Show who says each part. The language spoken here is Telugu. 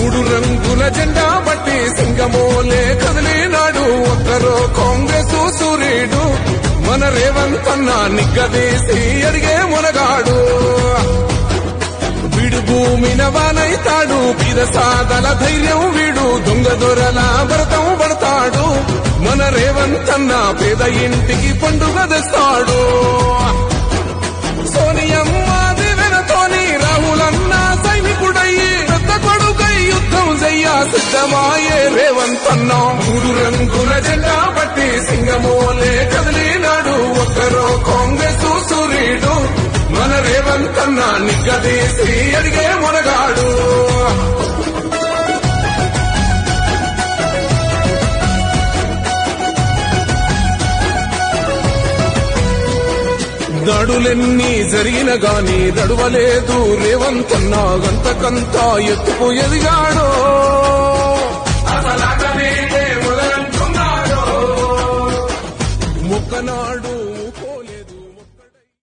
Speaker 1: మూడు రంగుల జెండా బట్టి సింగమోలే కదిలినాడు ఒక్కరో కాంగ్రెస్ సూర్యుడు మన రేవంత్ అన్న నిగ్గదీసి అడిగే మునగాడు వీడు భూమిన వానైతాడు పీద సాదల ధైర్యం వీడు దొంగ దొరల భరతం పడతాడు మన రేవంత్ అన్న పేద ఇంటికి పండుగ తెస్తాడు సోనియమ్మ దివెనతోని రాహులన్న సైనికుడయ్యి పెద్ద కొడుకై యుద్ధం చెయ్య సిద్ధమాయే రేవంత్ అన్న మూడు రంగుల జెండా బట్టి సింగమోలే కదిలినాడు ఒక్కరో కాంగ్రెస్ సూర్యుడు మన రేవంత్ అన్న నిగ్గదీసి అడిగే మునగాడు దాడులెన్ని జరిగిన గాని దడువలేదు రేవంత్ అన్న గంతకంతా ఎత్తుకు ఎదిగాడో మొక్కనాడు